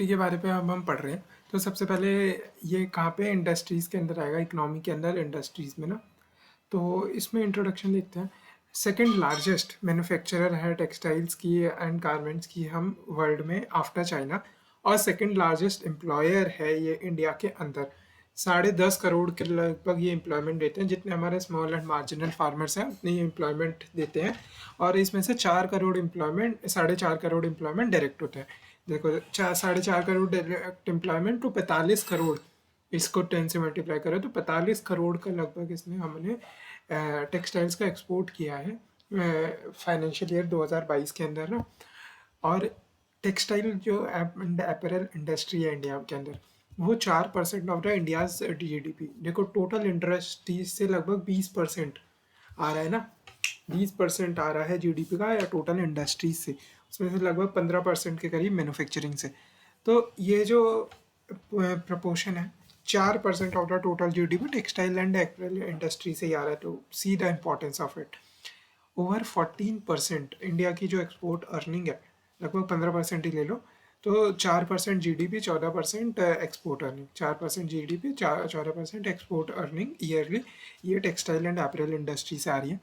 के बारे पे अब हम पढ़ रहे हैं। तो सबसे पहले ये कहाँ पे इंडस्ट्रीज़ के अंदर आएगा, इकोनॉमी के अंदर इंडस्ट्रीज़ में ना। तो इसमें इंट्रोडक्शन देखते हैं। सेकंड लार्जेस्ट मैन्युफैक्चरर है टेक्सटाइल्स की एंड गारमेंट्स की हम वर्ल्ड में आफ्टर चाइना, और सेकंड लार्जेस्ट एम्प्लॉयर है ये इंडिया के अंदर। 10.5 करोड़ के लगभग ये एम्प्लॉयमेंट देते हैं, जितने हमारे स्मॉल एंड मार्जिनल फार्मर्स हैं उतने ही एम्प्लॉयमेंट देते हैं। और इसमें से 4.5 करोड़ एम्प्लॉयमेंट डायरेक्ट होते हैं। देखो, 4.5 करोड़ डायरेक्ट एम्प्लॉयमेंट तो 45 करोड़, इसको 10 से मल्टीप्लाई करें तो 45 करोड़ का लगभग इसमें हमने टेक्सटाइल्स का एक्सपोर्ट किया है फाइनेंशियल ईयर 2022 के अंदर ना। और टेक्सटाइल जो एंड अपैरल इंडस्ट्री है इंडिया के अंदर, वो 4% ऑफ द इंडियाज जीडीपी। देखो, टोटल इंडस्ट्रीज से लगभग 20% आ रहा है ना। 20% आ रहा है जीडीपी का या टोटल इंडस्ट्रीज से, उसमें से लगभग 15% के करीब मैन्युफैक्चरिंग से। तो ये जो प्रपोर्शन है, 4% of the total GDP textile and apparel industry से ही आ रहा है। तो see the importance of it. Over 14% India की जो एक्सपोर्ट अर्निंग है, लगभग 15% ही ले लो, तो 4% GDP, 14% export earning. 4% GDP, 14% export earning yearly, ये टेक्सटाइल एंड अपैरल इंडस्ट्री से आ रही है।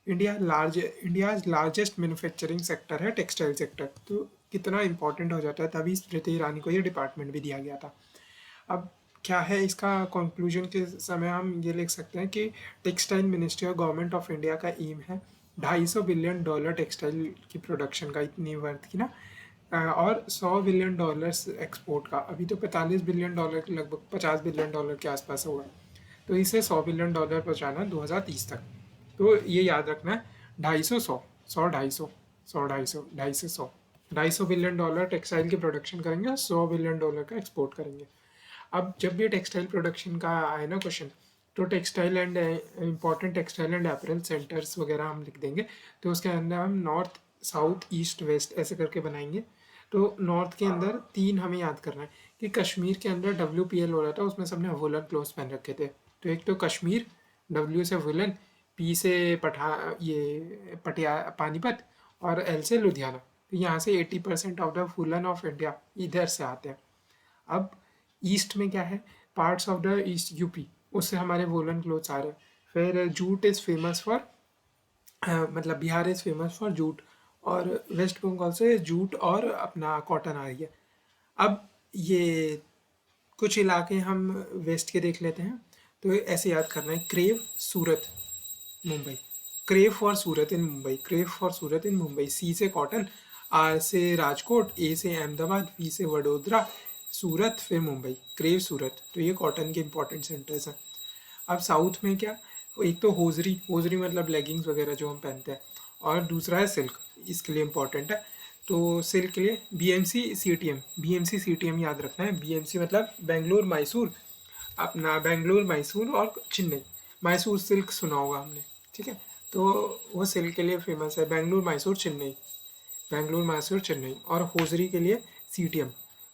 इंडियाज लार्जेस्ट मैन्युफैक्चरिंग सेक्टर है टेक्सटाइल सेक्टर। तो कितना इंपॉर्टेंट हो जाता है, तभी स्मृति ईरानी को ये डिपार्टमेंट भी दिया गया था। अब क्या है इसका कंक्लूजन के समय, हम ये लिख सकते हैं कि टेक्सटाइल मिनिस्ट्री और गवर्नमेंट ऑफ इंडिया का एम है $250 बिलियन टेक्सटाइल की प्रोडक्शन का, इतनी वर्थ की ना। और $100 बिलियन एक्सपोर्ट का। अभी तो $45 बिलियन के लगभग, $50 बिलियन के आसपास होगा। तो इसे $100 बिलियन पहुँचाना 2030 तक। तो ये याद रखना है, 250, 100, 100, 250, 100, 250, 250, 100, $250 टेक्सटाइल की प्रोडक्शन करेंगे, $100 बिलियन का एक्सपोर्ट करेंगे। अब जब भी टेक्सटाइल प्रोडक्शन का आए ना क्वेश्चन, तो textile and important textile and apparel centres वगैरह हम लिख देंगे। तो उसके अंदर हम नॉर्थ, साउथ, ईस्ट, वेस्ट ऐसे करके बनाएंगे। तो नॉर्थ के अंदर 3 हमें याद करना है कि कश्मीर के अंदर WPL हो रहा था, उसमें सबने वुलन क्लोथ्स पहन रखे थे। तो एक तो कश्मीर, W से वुलन, P से पटिया पानीपत, और L से लुधियाना। तो यहाँ से 80% of the woollen of India इधर से आते हैं। अब ईस्ट में क्या है, parts of the east UP, उससे हमारे वोलन क्लोथ्स आ रहे हैं। फिर जूट इज़ फेमस फॉर, मतलब Bihar is famous for jute, और वेस्ट बंगाल से जूट और अपना कॉटन आ रही है। अब ये कुछ इलाके हम वेस्ट के देख लेते हैं। तो ऐसे याद करना है, crave Surat Mumbai, crave for Surat in Mumbai, crave for Surat in Mumbai. C से कॉटन, आर से राजकोट, ए से अहमदाबाद, वी से वडोदरा, सूरत, फिर मुंबई, क्रेव सूरत। तो ये कॉटन के इंपॉर्टेंट सेंटर्स हैं। अब साउथ में क्या, एक तो होजरी, होजरी मतलब लेगिंग्स वगैरह जो हम पहनते हैं, और दूसरा है सिल्क, इसके लिए इम्पोर्टेंट है। तो सिल्क के लिए BMC CTM, BMC CTM याद रखना है। BMC मतलब बेंगलुरु मैसूर, अपना बेंगलुरु मैसूर और चेन्नई। मैसूर सिल्क सुना होगा हमने, ठीक है। तो वो सिल्क के लिए फेमस है, बेंगलुरु मैसूर चेन्नई, बेंगलुरु मैसूर चेन्नई। और होजरी के लिए CTM,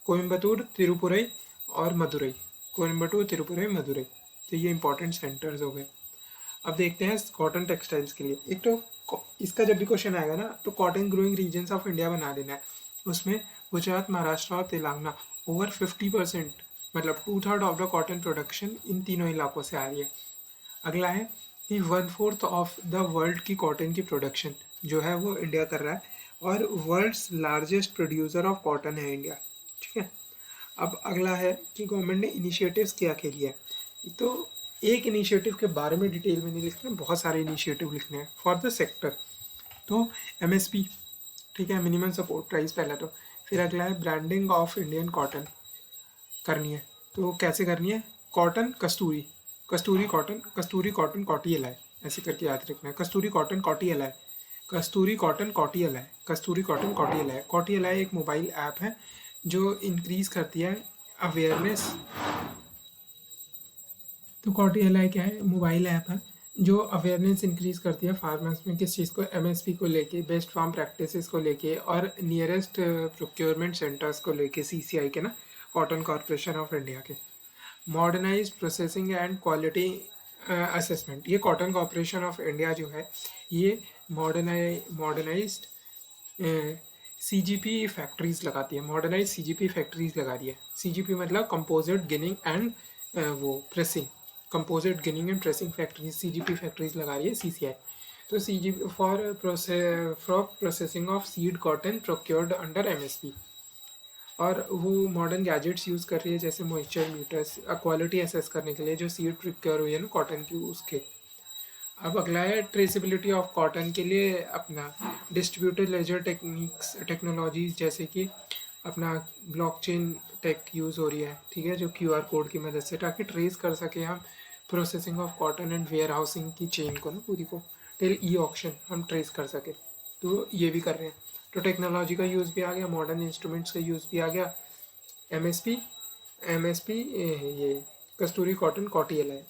कोयम्बतूर, तिरुपुरई और मदुरई, कोयम्बटूर, तिरुपुरई, मदुरई। तो ये इंपॉर्टेंट सेंटर्स हो गए। अब देखते हैं कॉटन टेक्सटाइल्स के लिए। एक तो इसका जब भी क्वेश्चन आएगा ना, तो cotton growing regions of India बना देना है। उसमें गुजरात, महाराष्ट्र और तेलंगाना, ओवर 50%, मतलब 2/3 of the cotton production in तीनों इलाकों से आ रही है। अगला है कि 1/4 ऑफ द वर्ल्ड की कॉटन की प्रोडक्शन जो है वो इंडिया कर रहा है, और world's largest producer of cotton है इंडिया, ठीक है। अब अगला है कि गवर्नमेंट ने इनिशिएटिव्स क्या के लिए है। तो एक इनिशिएटिव के बारे में डिटेल में नहीं लिखना, बहुत सारे इनिशिएटिव लिखने हैं फॉर द सेक्टर। तो MSP, ठीक है, मिनिमम सपोर्ट प्राइस पहला। तो फिर अगला है ब्रांडिंग ऑफ इंडियन कॉटन करनी है। तो कैसे करनी है, cotton Kasturi, Kasturi cotton, Kasturi cotton Cott Ally, ऐसे करके याद रखना है। Kasturi cotton Cott Ally, Kasturi cotton Cott Ally, Kasturi cotton Cott Ally. Cott Ally एक मोबाइल ऐप है जो इंक्रीज करती है अवेयरनेस। तो कॉटी एलाई क्या है, मोबाइल ऐप है जो अवेयरनेस इंक्रीज करती है फार्मर्स में, किस चीज़ को, MSP को लेके, बेस्ट फार्म प्रैक्टिसेस को लेके, और नियरेस्ट प्रोक्योरमेंट सेंटर्स को लेके, CCI के ना, कॉटन कॉरपोरेशन ऑफ इंडिया के। Modernised processing and quality assessment, ये कॉटन कॉरपोरेशन ऑफ इंडिया जो है, ये मॉडर्नाइज्ड सीजीपी फैक्ट्रीज लगाती है, मॉडर्नाइज सीजीपी फैक्ट्रीज लगा रही है। सीजीपी मतलब कंपोजिट गिनिंग एंड वो pressing, composite ginning and pressing factories, CGP factories लगा रही है सीसीआई। तो CGP for processing of seed cotton procured under MSP. और वो मॉडर्न गैजेट्स यूज़ कर रही है जैसे मॉइस्चर मीटर्स, क्वालिटी असेस करने के लिए जो सीड प्रोक्योर हुई है ना कॉटन की उसके। अब अगला है ट्रेसिबिलिटी ऑफ कॉटन के लिए अपना डिस्ट्रीब्यूटेड लेजर टेक्निक्स टेक्नोलॉजीज, जैसे कि अपना ब्लॉकचेन टेक यूज़ हो रही है, ठीक है, जो क्यूआर कोड की मदद से, ताकि ट्रेस कर सके हम processing of cotton and warehousing की चेन को ना पूरी को, टिल ई ऑक्शन हम ट्रेस कर सके। तो ये भी कर रहे हैं। तो टेक्नोलॉजी का यूज़ भी आ गया, मॉडर्न इंस्ट्रूमेंट्स का यूज़ भी आ गया। एमएसपी एमएसपी ये कस्तूरी कॉटन कॉटियल है,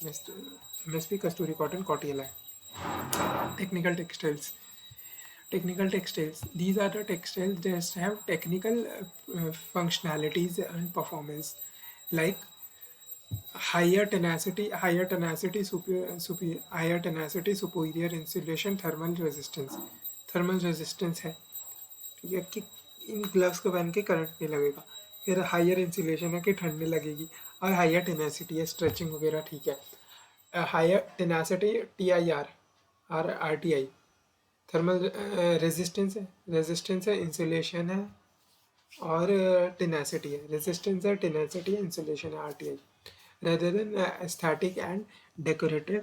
एमएसपी कस्तूरी कॉटन कॉटियल है। Technical textiles. Technical textiles, these are the textiles that have technical functionalities and performance, like higher tenacity, superior insulation, thermal resistance है, ठीक है, कि इन ग्लव्स को पहन के करंट नहीं लगेगा। फिर हायर इंसुलेशन है कि ठंड नहीं लगेगी, और हायर टेनासिटी है, स्ट्रेचिंग वगैरह ठीक है। हायर टेनासिटी TIR और RTI, थर्मल रेजिस्टेंस है, इंसुलेशन है, और टेनासिटी है, रेजिस्टेंस है, टेनासिटी है, इंसुलेशन है, RTI, rather than aesthetic and decorative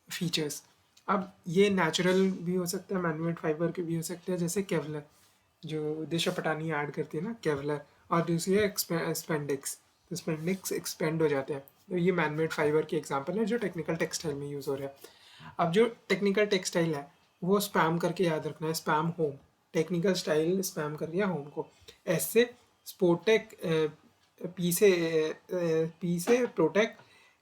features. अब ये नेचुरल भी हो सकता है, मैनमेड फाइबर के भी हो सकते हैं, जैसे केवलर जो दिशा पटानी ऐड करती है ना, केवलर, और दूसरी है स्पेंडिक्स, तो स्पेंडिक्स एक्सपेंड हो जाते हैं। तो ये मैनमेड फाइबर की एग्जांपल है जो टेक्निकल टेक्सटाइल में यूज़ हो रहा है। अब जो टेक्निकल टेक्सटाइल है वो स्पैम करके याद रखना है, spam home, technical style spam कर दिया होम को। एस से स्पोर्टेक, पी से प्रोटेक,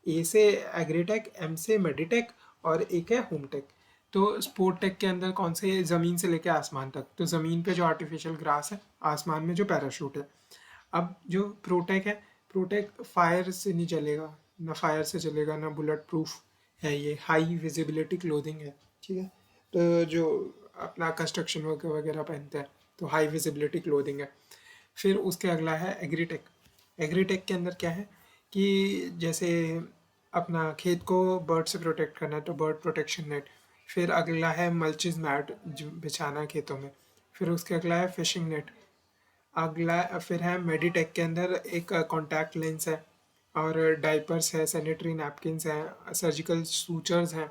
ए से एग्रीटेक, एम से मेडिटेक, और एक है होमटेक। तो स्पोर्ट टेक के अंदर कौन से, ज़मीन से लेकर आसमान तक, तो ज़मीन पे जो आर्टिफिशियल ग्रास है, आसमान में जो पैराशूट है। अब जो प्रोटेक है, प्रोटेक फायर से नहीं चलेगा, ना फायर से चलेगा, ना बुलेट प्रूफ है, ये हाई विजिबिलिटी क्लोथिंग है, ठीक है। तो जो अपना कंस्ट्रक्शन वर्क वगैरह पहनते हैं तो हाई विजिबिलिटी क्लोथिंग है। फिर उसके अगला है एग्रीटेक। एग्रीटेक के अंदर क्या है कि जैसे अपना खेत को बर्ड से प्रोटेक्ट करना है तो बर्ड प्रोटेक्शन नेट। फिर अगला है मल्चिज मैट जो बिछाना है खेतों में। फिर उसके अगला है फिशिंग नेट। अगला फिर है मेडिटेक के अंदर एक कॉन्टैक्ट लेंस है, और डाइपर्स है, सैनिटरी नैपकिन्स हैं, सर्जिकल सूचर्स हैं।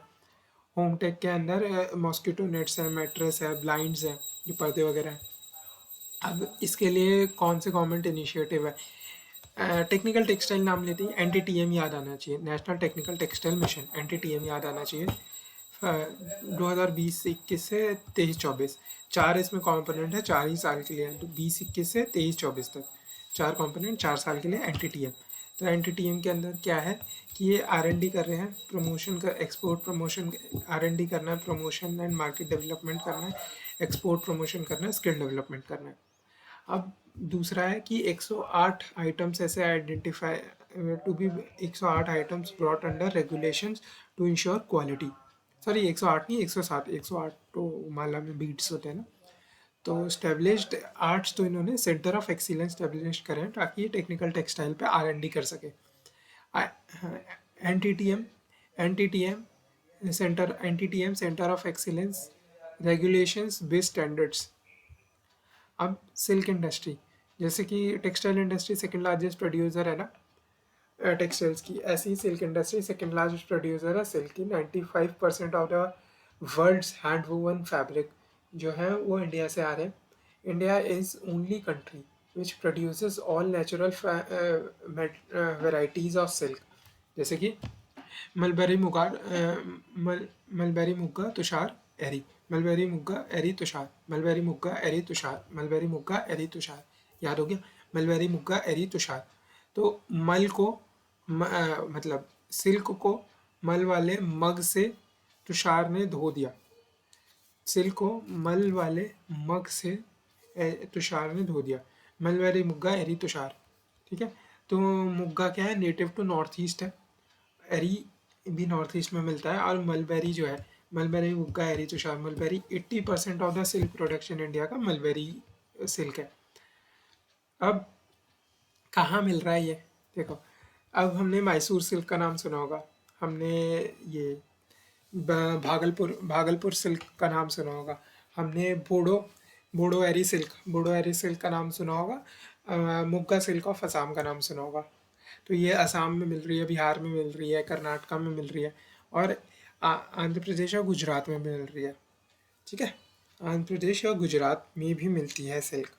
होम टेक के अंदर मॉस्किटो नेट्स है, मैट्रेस है, ब्लाइंड्स है, जो पर्दे वगैरह हैं। अब इसके लिए कौन से गवर्नमेंट इनिशिएटिव है, टेक्निकल टेक्सटाइल नाम लेते ही NTTM याद आना चाहिए, national technical textile mission, NTTM याद आना चाहिए। 2020-21 से 23-24 चार इसमें कंपोनेंट है, 4 ही साल के लिए है, तो 20-21 से 23-24 तक 4 कंपोनेंट 4 साल के लिए NTTM। तो NTTM के अंदर क्या है कि ये R&D कर रहे हैं, प्रमोशन का, एक्सपोर्ट प्रमोशन, R&D करना है, प्रमोशन एंड मार्केट डेवलपमेंट करना है, एक्सपोर्ट प्रमोशन करना है, स्किल डेवलपमेंट करना है। अब दूसरा है कि 108 आइटम्स ऐसे identify to be 108 items brought under regulations to ensure quality. Sorry 108 नहीं, 107, 108 तो माला में बीट्स होते हैं ना। तो स्टेब्लिश्ड आर्ट्स, तो इन्होंने सेंटर ऑफ एक्सीलेंस स्टेब्लिश करें ताकि ये टेक्निकल टेक्सटाइल पे R&D कर सके। NTTM NTTM centre of excellence regulations based standards. अब सिल्क इंडस्ट्री, जैसे कि textile industry second largest producer है ना टेक्सटाइल्स की, ऐसी ही silk industry second largest producer है सिल्क की। 95% of the world's hand woven fabric जो है वो इंडिया से आ रहे हैं। India is only country which produces all natural varieties of silk, जैसे कि mulberry muga, mulberry muga tussar eri, mulberry मुग्गा eri Tushar, mulberry मुग्गा eri Tushar, mulberry मुग्गा eri Tushar, याद हो गया, मलबरी मुग्गा एरी तुषार। तो मल को मतलब सिल्क को मल वाले मग से तुषार ने धो दिया, सिल्क को मल वाले मग से तुषार ने धो दिया, मलबरी मुग्गा एरी तुषार, ठीक है। तो मुग्गा क्या है, नेटिव टू नॉर्थ ईस्ट है, एरी भी नॉर्थ ईस्ट में मिलता है, और मलबेरी जो है, mulberry muga eri tussar, mulberry 80% of the silk production India का मलबेरी सिल्क है। अब कहाँ मिल रहा है ये देखो, अब हमने मैसूर सिल्क का नाम सुना होगा, हमने ये भागलपुर भागलपुर सिल्क का नाम सुना होगा, हमने बोडो एरी सिल्क का नाम सुना होगा, मुग्गा सिल्क ऑफ असम का नाम सुना होगा। तो ये असम में मिल रही है, बिहार में मिल रही है, कर्नाटका में मिल रही है, और आंध्र प्रदेश और गुजरात में मिल रही है। ठीक है, आंध्र प्रदेश और गुजरात में भी मिलती है सिल्क।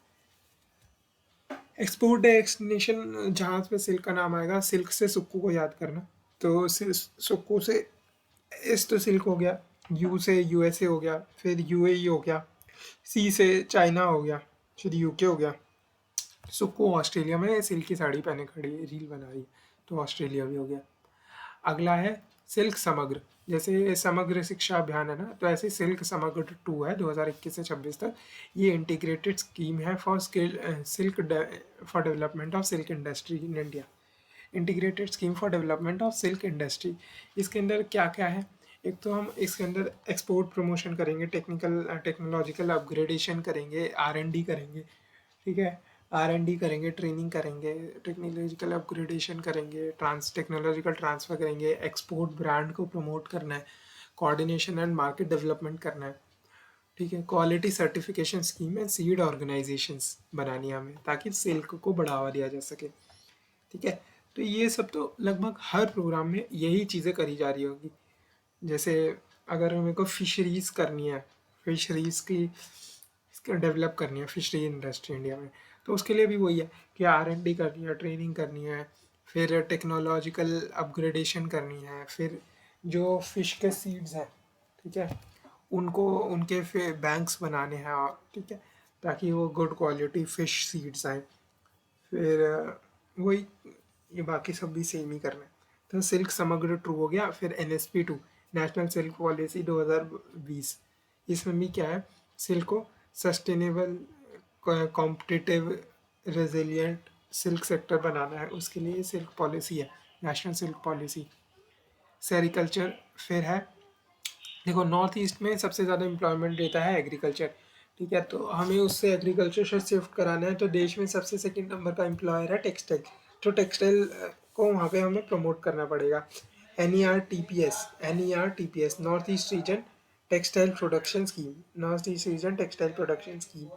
एक्सपोर्ट डेस्टिनेशन जहाज पे सिल्क का नाम आएगा, सिल्क से सुक्कू को याद करना, तो सुक्कू से एस तो सिल्क हो गया, यू से यूएसए हो गया, फिर यूएई हो गया, सी से चाइना हो गया, फिर यूके हो गया। सुक्कू ऑस्ट्रेलिया में सिल्क की साड़ी पहने खड़ी रील बना रही है, तो ऑस्ट्रेलिया भी हो गया। अगला है सिल्क समग्र, जैसे समग्र शिक्षा अभियान है ना, तो ऐसे सिल्क समग्र 2 है 2021 से 26 तक। ये इंटीग्रेटेड स्कीम है for silk for development of silk industry in India. Integrated scheme for development of silk industry, इसके अंदर क्या क्या है? एक तो हम इसके अंदर एक्सपोर्ट प्रमोशन करेंगे, टेक्नोलॉजिकल अपग्रेडेशन करेंगे, R&D करेंगे। ठीक है, R&D करेंगे, ट्रेनिंग करेंगे, टेक्नोलॉजिकल अपग्रेडेशन करेंगे, टेक्नोलॉजिकल ट्रांसफ़र करेंगे, एक्सपोर्ट ब्रांड को प्रमोट करना है, कोऑर्डिनेशन एंड मार्केट डेवलपमेंट करना है। ठीक है, quality certification scheme and seed organisations बनानी है हमें, ताकि सिल्क को बढ़ावा दिया जा सके। ठीक है, तो ये सब तो लगभग हर प्रोग्राम में यही चीज़ें करी जा रही होगी। जैसे अगर मेरे को फिशरीज़ करनी है, फिशरीज़ की डेवलप करनी है, फिशरी इंडस्ट्री इंडिया में, तो उसके लिए भी वही है कि R&D करनी है, ट्रेनिंग करनी है, फिर टेक्नोलॉजिकल अपग्रेडेशन करनी है, फिर जो फिश के सीड्स हैं, ठीक है, उनको उनके फिर बैंक्स बनाने हैं, ठीक है, ताकि वो गुड क्वालिटी फिश सीड्स आए। फिर वही, ये बाकी सब भी सेम ही करना है। तो सिल्क समग्र ट्रू हो गया। फिर NSP 2 नेशनल सिल्क पॉलिसी 2020, इसमें भी क्या है, सिल्क को sustainable, competitive, resilient silk sector बनाना है, उसके लिए सिल्क पॉलिसी है, नेशनल सिल्क पॉलिसी। सेरिकल्चर फिर है, देखो नॉर्थ ईस्ट में सबसे ज़्यादा एम्प्लॉयमेंट देता है एग्रीकल्चर। ठीक है, तो हमें उससे एग्रीकल्चर से शिफ्ट कराना है, तो देश में सबसे सेकंड नंबर का एम्प्लॉयर है टेक्सटाइल। तो टेक्सटाइल को वहाँ पे हमें प्रमोट करना पड़ेगा। NERTPS north east region textile production scheme, north east region textile production scheme,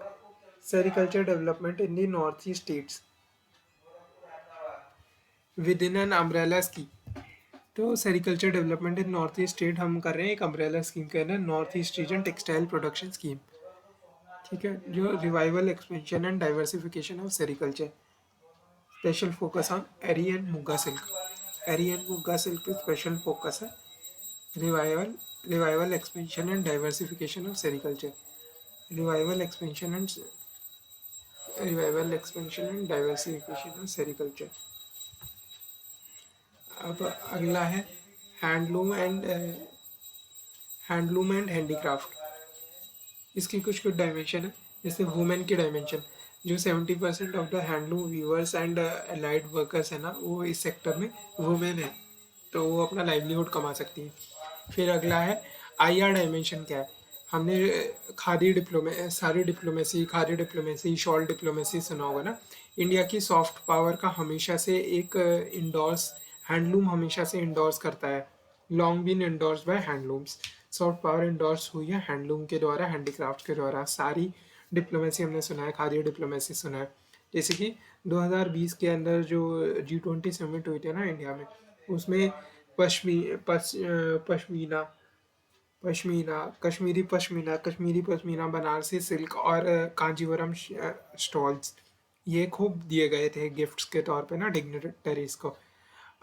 sericulture development in the north east states within an umbrella scheme. तो sericulture development in north east state हम कर रहे हैं एक umbrella scheme के अंदर, north east region textile production scheme. ठीक है, जो revival, expansion and diversification of sericulture, special focus on eri and muga silk. Eri and muga silk पे स्पेशल फोकस है। Revival expansion and diversification of sericulture, revival expansion and diversification of sericulture. अब अगला है handloom and handicraft. इसकी कुछ डायमेंशन है, जैसे women की डायमेंशन, जो 70% of the handloom weavers and allied workers है ना, वो इस सेक्टर में वुमेन है, तो वो अपना लाइवलीहुड कमा सकती हैं। फिर अगला है IR डायमेंशन। क्या है, हमने सारी डिप्लोमेसी, शॉल डिप्लोमेसी सुना होगा ना। इंडिया की सॉफ्ट पावर का हमेशा से एक इंडोर्स, हैंडलूम हमेशा से इंडोर्स करता है, long been endorse by handlooms. Soft power endorse हुई है हैंडलूम के द्वारा, हैंडीक्राफ्ट के द्वारा। सारी डिप्लोमेसी हमने सुना है, खादी डिप्लोमेसी सुना है। जैसे कि 2020 के अंदर जो G20 समिट हुई थी ना इंडिया में, उसमें पश्मीना पश्मीना कश्मीरी पश्मीना, बनारसी सिल्क और कांजीवरम स्टॉल्स, ये खूब दिए गए थे गिफ्ट्स के तौर पे ना डिग्निटरीज को।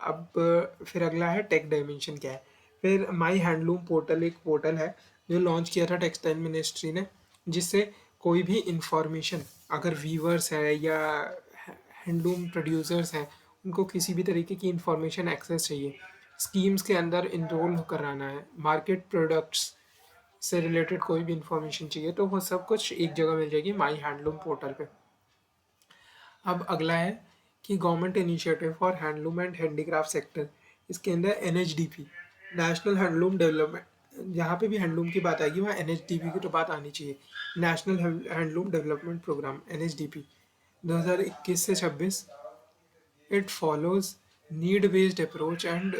अब फिर अगला है टेक डायमेंशन। क्या है, फिर माई हैंडलूम पोर्टल एक पोर्टल है जो लॉन्च किया था टेक्सटाइल मिनिस्ट्री ने, जिससे कोई भी इंफॉर्मेशन, अगर वीवर्स है या हैंडलूम प्रोड्यूसर्स हैं, उनको किसी भी तरीके की इंफॉर्मेशन एक्सेस चाहिए, स्कीम्स के अंदर इनरोल कराना है, मार्केट प्रोडक्ट्स से रिलेटेड कोई भी इंफॉर्मेशन चाहिए, तो वो सब कुछ एक जगह मिल जाएगी माई हैंडलूम पोर्टल पे। अब अगला है कि government initiative for handloom and handicraft sector. इसके अंदर NHDP, नेशनल हैंडलूम डेवलपमेंट जहाँ पे भी हैंडलूम की बात आएगी वहाँ NHDP की तो बात आनी चाहिए, national handloom development programme NHDP 2021 से 26। It follows need based approach and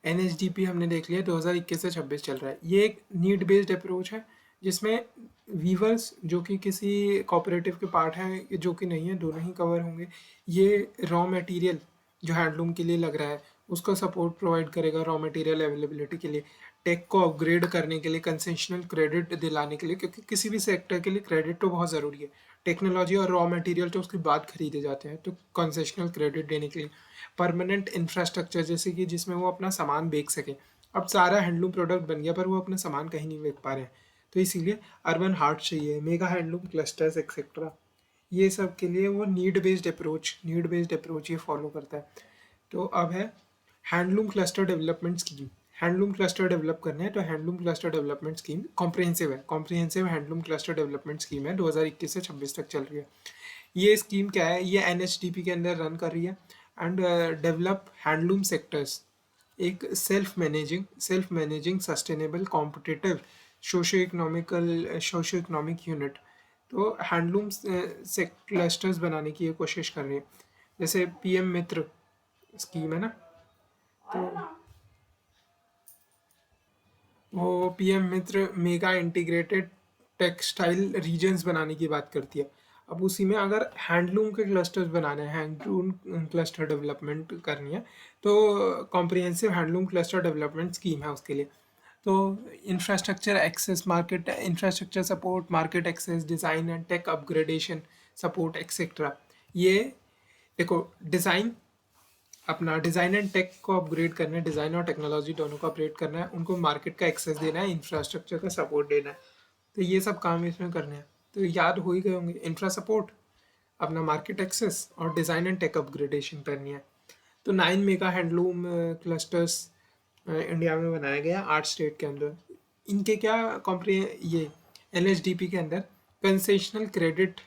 NHDP हमने देख लिया 2021 से 26 चल रहा है। ये एक नीड बेस्ड अप्रोच है जिसमें वीवर्स जो कि किसी कोऑपरेटिव के पार्ट हैं जो कि नहीं है, दोनों ही कवर होंगे। ये रॉ मटेरियल जो हैंडलूम के लिए लग रहा है उसको सपोर्ट प्रोवाइड करेगा रॉ मटेरियल अवेलेबिलिटी के लिए, टेक को अपग्रेड करने के लिए, कंसेशनल क्रेडिट दिलाने के लिए, क्योंकि किसी भी सेक्टर के लिए क्रेडिट तो बहुत ज़रूरी है। टेक्नोलॉजी और रॉ मटेरियल तो उसके बाद खरीदे जाते हैं, तो कंसेशनल क्रेडिट देने के लिए परमानेंट इंफ्रास्ट्रक्चर जैसे कि जिसमें वो अपना सामान बेच सके। अब सारा हैंडलूम प्रोडक्ट बन गया पर वो अपना सामान कहीं नहीं बेच पा रहे हैं, तो इसीलिए अर्बन हार्ट चाहिए, मेगा हैंडलूम क्लस्टर्स एक्सेट्रा। ये सब के लिए वो नीड बेस्ड अप्रोच ये फॉलो करता है। तो अब है handloom cluster development scheme. Handloom cluster develop करने हैं तो handloom cluster development scheme comprehensive है, comprehensive handloom cluster development scheme है, 2021 से 26 तक चल रही है। ये स्कीम क्या है, ये NHDP के अंदर रन कर रही है एंड डेवलप हैंडलूम सेक्टर्स, एक self managing sustainable competitive socio economic unit. तो हैंडलूम से क्लस्टर्स बनाने की ये कोशिश कर रही है। जैसे PM मित्र स्कीम है ना, तो वो PM मित्र मेगा इंटीग्रेटेड टेक्सटाइल रीजन्स बनाने की बात करती है। अब उसी में अगर हैंडलूम के क्लस्टर्स बनाने हैं, हैंडलूम क्लस्टर डेवलपमेंट करनी है, तो comprehensive handloom cluster development scheme है उसके लिए। तो infrastructure access, market infrastructure support, market access, design and tech upgradation support etcetera. ये देखो, अपना डिज़ाइन एंड टेक को अपग्रेड करना है, डिज़ाइन और टेक्नोलॉजी दोनों को अपग्रेड करना है, उनको मार्केट का एक्सेस देना है, इंफ्रास्ट्रक्चर का सपोर्ट देना है। तो ये सब काम इसमें करने हैं। तो याद हो ही गए होंगे, इंफ्रा सपोर्ट, अपना मार्केट एक्सेस और डिज़ाइन एंड टेक अपग्रेडेशन करनी है। तो 9 मेगा हैंडलूम क्लस्टर्स इंडिया में बनाया गया 8 स्टेट के अंदर। इनके क्या ये NHDP के अंदर कंसेशनल क्रेडिट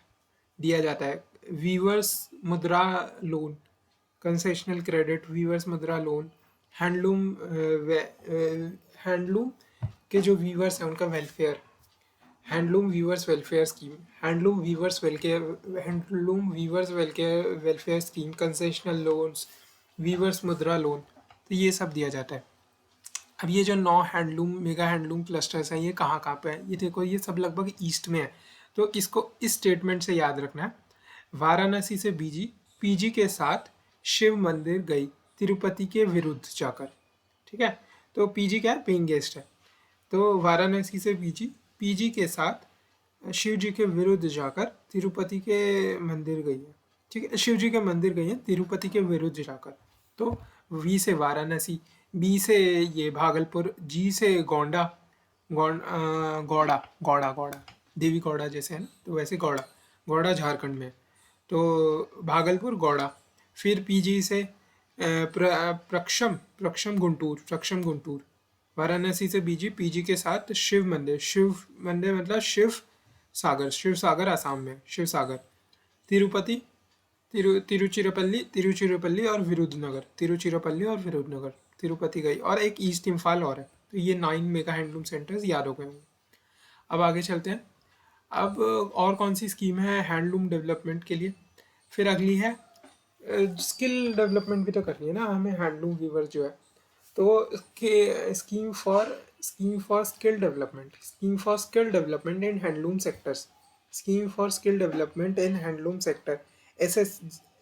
दिया जाता है, weavers Mudra loan, concessional credit, weavers Mudra loan, handloom handloom के जो वीवर्स हैं उनका welfare, handloom weavers welfare scheme, handloom weavers welfare scheme, concessional loans, weavers Mudra loan, तो ये सब दिया जाता है। अब ये जो 9 मेगा हैंडलूम क्लस्टर्स हैं, ये कहाँ कहाँ पे हैं, ये देखो, ये सब लगभग ईस्ट में है। तो इसको इस स्टेटमेंट से याद रखना है, वाराणसी से पीजी के साथ शिव मंदिर गई तिरुपति के विरुद्ध जाकर। ठीक है, तो पीजी क्या है, पेइंग गेस्ट है। तो वाराणसी से पीजी के साथ शिव जी के विरुद्ध जाकर तिरुपति के मंदिर गई है। ठीक है, शिव जी के मंदिर गई है तिरुपति के विरुद्ध जाकर। तो वी से वाराणसी, बी से ये भागलपुर, जी से गौंडा, गौड़ा गौड़ा गौड़ा देवी गौड़ा जैसे है ना, तो वैसे गौड़ा, गौड़ा झारखंड में। तो भागलपुर गौड़ा, फिर पीजी से प्रक्षम गुंटूर, वाराणसी से पीजी के साथ शिव मंदिर मतलब शिव सागर आसाम में, शिव सागर, तिरुपति, तिरुचिरापल्ली और विरुद्धनगर, तिरुपति गई, और एक ईस्ट इम्फाल और है। तो ये 9 मेगा हैंडलूम सेंटर्स याद हो गए होंगे। अब आगे चलते हैं। अब और कौन सी स्कीम है हैंडलूम डेवलपमेंट के लिए, फिर अगली है स्किल डेवलपमेंट भी तो करनी है ना हमें, हैंडलूम वीवर जो है। तो scheme for skill development in handloom sectors,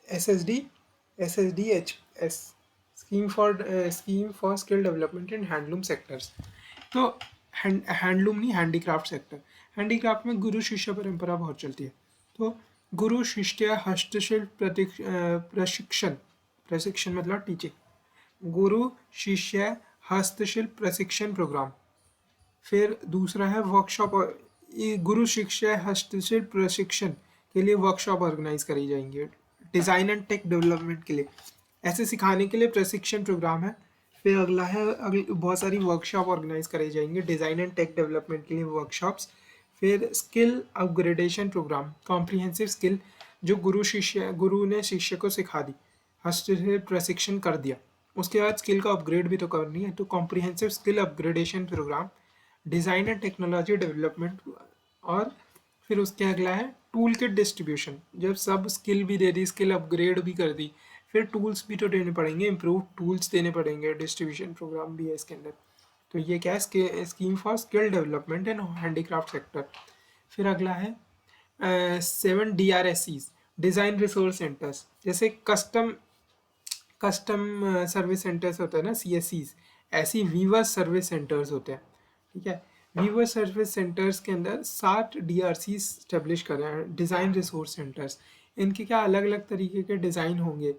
SSDHS, scheme for skill development in handloom sectors. तो हैंडलूम नहीं, हैंडीक्राफ्ट सेक्टर। हैंडीक्राफ्ट में गुरु शिष्य परंपरा बहुत चलती है। तो गुरु शिष्य हस्तशिल्प प्रशिक्षण मतलब टीचिंग, गुरु शिष्य हस्तशिल्प प्रशिक्षण प्रोग्राम। फिर दूसरा है वर्कशॉप, गुरु शिष्य हस्तशिल्प प्रशिक्षण के लिए वर्कशॉप ऑर्गेनाइज करी जाएंगी डिज़ाइन एंड टेक डेवलपमेंट के लिए, ऐसे सिखाने के लिए प्रशिक्षण प्रोग्राम है। फिर अगला है बहुत सारी वर्कशॉप ऑर्गेनाइज कराई जाएंगी डिज़ाइन एंड टेक डेवलपमेंट के लिए वर्कशॉप्स। फिर skill upgradation programme, comprehensive skill जो गुरु ने शिष्य को सिखा दी, हस्तशिल्प प्रशिक्षण कर दिया, उसके बाद स्किल का अपग्रेड भी तो करनी है, तो comprehensive skill upgradation programme, design and technology development, और फिर उसके अगला है टूल किट डिस्ट्रीब्यूशन। जब सब स्किल भी दे दी, स्किल अपग्रेड भी कर दी, फिर टूल्स भी तो देने पड़ेंगे, इम्प्रूव टूल्स देने पड़ेंगे, डिस्ट्रीब्यूशन प्रोग्राम भी है इसके अंदर। तो ये क्या है, scheme for skill development in handicraft sector. फिर अगला है 7 DRSCs, डिज़ाइन रिसोर्स सेंटर्स। जैसे कस्टम कस्टम सर्विस सेंटर्स होते हैं ना, CSCs, ऐसी वीवर्स सर्विस सेंटर्स होते हैं। ठीक है, वीवर सर्विस सेंटर्स के अंदर 7 DRC स्टेब्लिश कर रहे हैं, डिज़ाइन रिसोर्स सेंटर्स। इनके क्या अलग अलग तरीके के डिज़ाइन होंगे,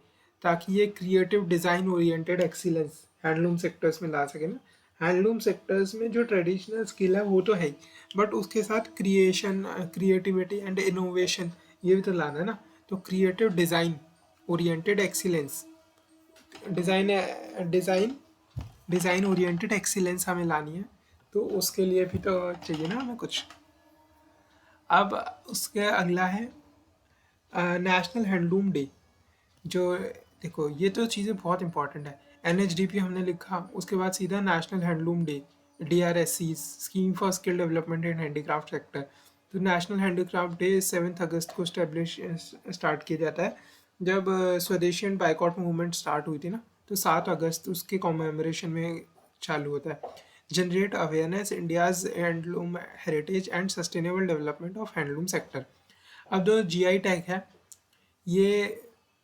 ताकि ये creative design oriented excellence handloom sectors में ला सके ना। हैंडलूम सेक्टर्स में जो ट्रेडिशनल स्किल है वो तो है ही, बट उसके साथ क्रिएशन, क्रिएटिविटी एंड इनोवेशन ये भी तो लाना है ना। तो creative design oriented excellence, design design design oriented excellence हमें लानी है, तो उसके लिए भी तो चाहिए ना हमें कुछ। अब उसके अगला है नेशनल हैंडलूम डे। जो देखो, ये तो चीज़ें बहुत इंपॉर्टेंट है। NHDP हमने लिखा, उसके बाद सीधा national handloom day, DRSC, scheme for skill development in handicraft sector. तो नेशनल हैंडीक्राफ्ट डे 7 अगस्त को स्टार्ट किया जाता है, जब स्वदेशी एंड बाइकआउट मूवमेंट स्टार्ट हुई थी ना, तो 7 अगस्त उसके कॉमेमोरेशन में चालू होता है। Generate awareness India's handloom heritage and sustainable development of handloom sector. अब जो GI टैग है, ये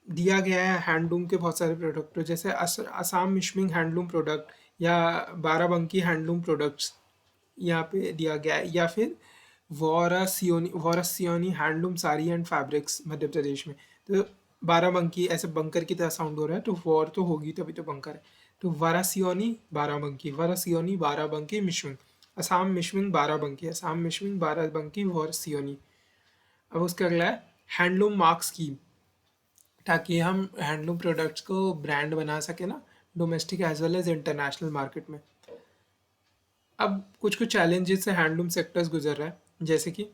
दिया गया है हैंडलूम के बहुत सारे प्रोडक्ट, जैसे असम मिशमिंग हैंडलूम प्रोडक्ट या बाराबंकी हैंडलूम प्रोडक्ट्स यहाँ पे दिया गया है, या फिर वॉरसियोनी handloom sari and fabrics Madhya Pradesh में। तो बाराबंकी ऐसे बंकर की तरह साउंड हो रहा है, तो वॉर तो होगी तभी तो बंकर है। तो वारासियोनी बाराबंकी मिशमिंग, असम मिशमिंग बाराबंकी, असम मिशमिंग बाराबंकी वॉरसियोनी। अब उसका अगला है हैंडलूम मार्क स्कीम, ताकि हम हैंडलूम प्रोडक्ट्स को ब्रांड बना सके ना, domestic as well as international market में। अब कुछ कुछ चैलेंजेस से हैंडलूम सेक्टर्स गुजर रहा है, जैसे कि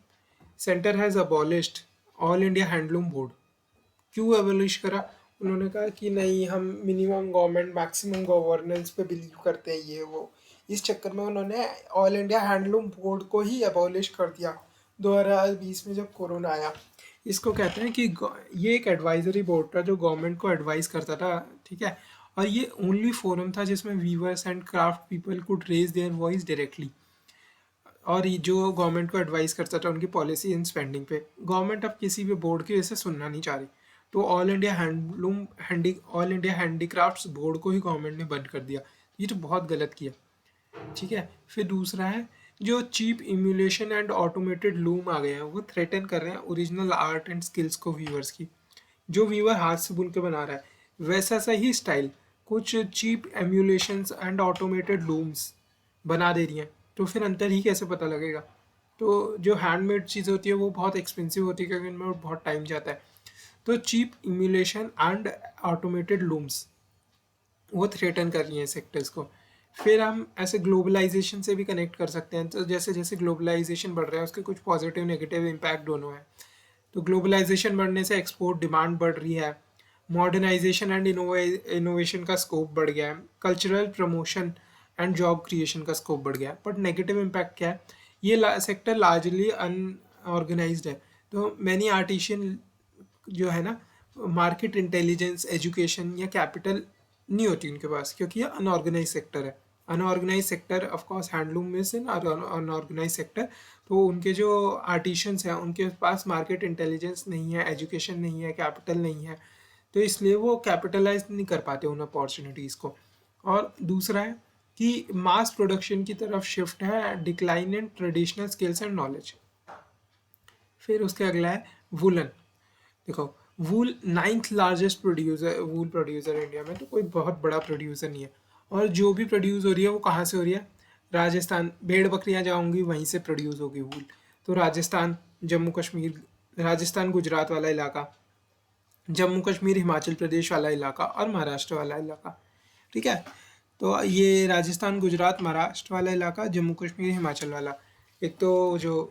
centre has abolished all India handloom board. क्यों एबॉलिश करा? उन्होंने कहा कि नहीं, हम मिनिमम गवर्नमेंट मैक्सिमम गवर्नेंस पे बिलीव करते हैं, ये वो। इस चक्कर में उन्होंने ऑल इंडिया हैंडलूम बोर्ड को ही एबॉलिश कर दिया 2020 में, जब कोरोना आया। इसको कहते हैं कि ये एक एडवाइजरी बोर्ड था जो गवर्नमेंट को एडवाइस करता था, ठीक है। और ये ओनली फोरम था जिसमें weavers and craft people could raise their voice directly, और ये जो गवर्नमेंट को एडवाइस करता था उनकी पॉलिसी एंड स्पेंडिंग पे। गवर्नमेंट अब किसी भी बोर्ड की वजह से सुनना नहीं चाह रही, तो ऑल इंडिया हैंडीक्राफ्ट्स बोर्ड को ही गवर्नमेंट ने बंद कर दिया। ये तो बहुत गलत किया, ठीक है। फिर दूसरा है, जो cheap emulation and automated loom आ गए हैं, वो थ्रेटन कर रहे हैं ओरिजिनल आर्ट एंड स्किल्स को व्यूअर्स की। जो व्यूअर हाथ से बुन के बना रहा है वैसा सा ही स्टाइल कुछ चीप एम्यूलेशंस एंड ऑटोमेटेड लूम्स बना दे रही हैं, तो फिर अंतर ही कैसे पता लगेगा? तो जो हैंडमेड चीज़ होती है वो बहुत एक्सपेंसिव होती है, क्योंकि इनमें बहुत टाइम जाता है। तो cheap emulation and automated looms वो थ्रेटन कर रही हैं सेक्टर्स को। फिर हम ऐसे ग्लोबलाइजेशन से भी कनेक्ट कर सकते हैं, तो जैसे जैसे ग्लोबलाइजेशन बढ़ रहा है उसके कुछ पॉजिटिव नेगेटिव इम्पैक्ट दोनों हैं। तो ग्लोबलाइजेशन बढ़ने से एक्सपोर्ट डिमांड बढ़ रही है, मॉडर्नाइजेशन एंड इनोवेशन का स्कोप बढ़ गया है, cultural promotion and job creation का स्कोप बढ़ गया है। बट नेगेटिव इम्पैक्ट क्या है? ये सेक्टर लार्जली अनऑर्गेनाइज्ड है, तो मैनी आर्टिशियन जो है ना, मार्केट इंटेलिजेंस, एजुकेशन या कैपिटल नहीं होती उनके पास, क्योंकि ये अनऑर्गेनाइज सेक्टर है। अनऑर्गेनाइज सेक्टर ऑफकोर्स हैंडलूम में से अनऑर्गेनाइज सेक्टर, तो उनके जो आर्टिशंस हैं उनके पास मार्केट इंटेलिजेंस नहीं है, एजुकेशन नहीं है, कैपिटल नहीं है, तो इसलिए वो कैपिटलाइज नहीं कर पाते उन अपॉर्चुनिटीज़ को। और दूसरा है कि मास प्रोडक्शन की तरफ शिफ्ट है, decline in traditional skills and knowledge. फिर उसके अगला है वुलन। देखो, वूल 9th लार्जेस्ट प्रोड्यूसर, वूल प्रोड्यूसर इंडिया में, तो कोई बहुत बड़ा प्रोड्यूसर नहीं है। और जो भी प्रोड्यूस हो रही है वो कहाँ से हो रही है? राजस्थान। भेड़ बकरियाँ जाऊँगी वहीं से प्रोड्यूस होगी वूल। तो राजस्थान, जम्मू कश्मीर, राजस्थान गुजरात वाला इलाका, जम्मू कश्मीर हिमाचल प्रदेश वाला इलाका, और महाराष्ट्र वाला इलाका, ठीक है। तो ये राजस्थान गुजरात महाराष्ट्र वाला इलाका, जम्मू कश्मीर हिमाचल वाला, एक तो जो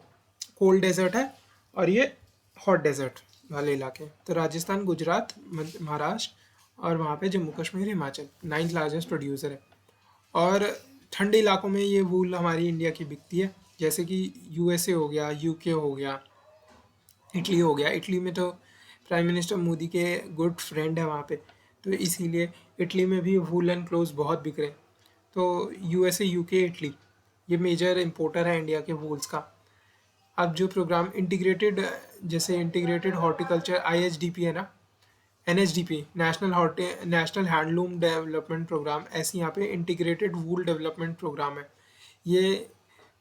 कोल्ड डेजर्ट है और ये हॉट डेजर्ट वाले इलाके। तो राजस्थान गुजरात महाराष्ट्र और वहाँ पे Jammu Kashmir Himachal 9th largest producer है। और ठंडे इलाकों में ये वूल हमारी इंडिया की बिकती है, जैसे कि यूएसए हो गया, यूके हो गया, इटली हो गया। इटली में तो प्राइम मिनिस्टर मोदी के गुड फ्रेंड है वहाँ पे, तो इसीलिए इटली में भी वूलन क्लोथ्स बहुत बिक रहे हैं। तो यूएसए, यूके, इटली ये मेजर इंपोर्टर है इंडिया के वूल्स का। अब जो प्रोग्राम इंटीग्रेटेड, जैसे इंटीग्रेटेड हॉर्टिकल्चर आईएचडीपी है ना, NHDP national handloom development programme, ऐसे यहाँ पे इंटीग्रेटेड वूल डेवलपमेंट प्रोग्राम है। ये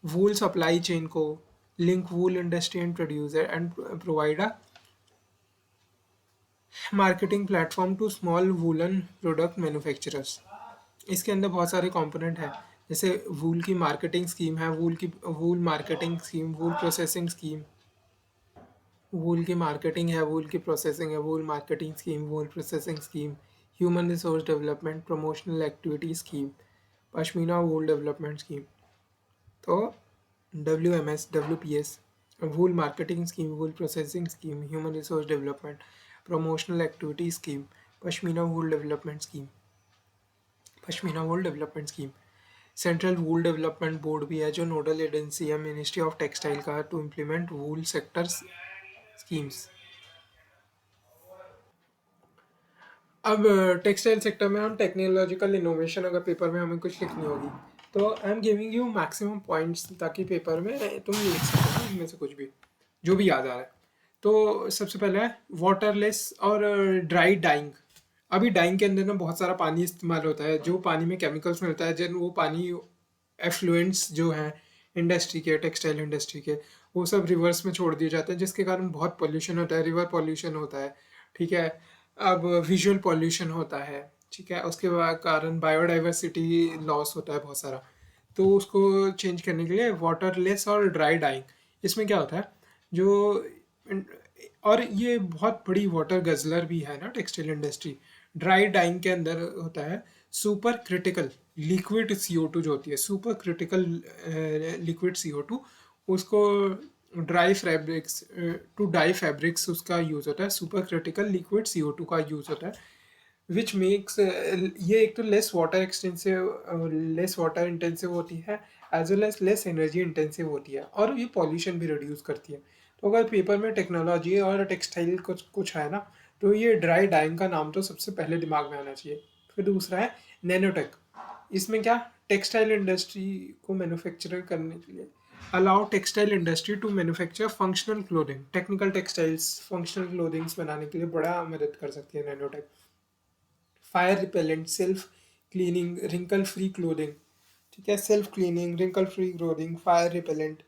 वूल सप्लाई चेन को link wool industry and producer and provide a marketing platform to small woollen product manufacturers. इसके अंदर बहुत सारे कंपोनेंट हैं, जैसे वूल की मार्केटिंग स्कीम है, wool marketing scheme, wool processing scheme, wool की मार्केटिंग है, वूल की प्रोसेसिंग है, wool marketing scheme, wool processing scheme, human resource development promotional activity scheme, pashmina wool development scheme. तो WMS, WPS, wool marketing scheme, wool processing scheme, human resource development promotional activity scheme, pashmina wool development scheme, pashmina wool development scheme. Central wool development board भी है जो nodal agency है ministry of textile का, to implement wool sector schemes. अब textile sector में हम technological innovation, अगर paper में हमें कुछ लिखनी होगी तो I am giving you maximum points, ताकि पेपर में तुम लिख सको इनमें से कुछ भी जो भी याद आ रहा है। तो सबसे पहले है वाटरलेस और ड्राई डाइंग। अभी डाइंग के अंदर ना बहुत सारा पानी इस्तेमाल होता है, जो पानी में केमिकल्स मिलता है, जिन वो पानी एफ्लुएंट्स जो हैं इंडस्ट्री के, टेक्सटाइल इंडस्ट्री के, वो सब रिवर्स में छोड़ दिए जाते हैं, जिसके कारण बहुत पोल्यूशन होता है, रिवर पोल्यूशन होता है। ठीक है। अब विजुअल पोल्यूशन होता है। ठीक है। उसके बाद कारण बायोडाइवर्सिटी लॉस होता है बहुत सारा। तो उसको चेंज करने के लिए वाटरलेस और ड्राई डाइंग, इसमें क्या होता है जो, और ये बहुत बड़ी वाटर गजलर भी है ना टेक्सटाइल इंडस्ट्री। ड्राई डाइंग के अंदर होता है सुपर क्रिटिकल लिक्विड CO2 जो होती है, सुपर क्रिटिकल लिक्विड CO2, उसको dry fabrics to dye fabrics उसका यूज़ होता है, सुपर क्रिटिकल लिक्विड CO2 का यूज़ होता है, विच मेक्स ये एक तो लेस वाटर इंटेंसिव होती है, as well as less energy intensive होती है, और ये पॉल्यूशन भी रिड्यूस करती है। तो अगर पेपर में टेक्नोलॉजी और टेक्सटाइल कुछ कुछ है ना, तो ये ड्राई डाइंग का नाम तो सबसे पहले दिमाग में आना चाहिए। फिर दूसरा है नैनोटेक। इसमें क्या, टेक्सटाइल इंडस्ट्री को मैन्युफैक्चर करने के लिए allow textile industry to manufacture functional clothing, technical textiles functional clothings बनाने के लिए बड़ा मदद कर सकती है nanotech. Fire repellent, self cleaning, wrinkle free clothing. ठीक है, self cleaning, wrinkle free clothing, fire repellent,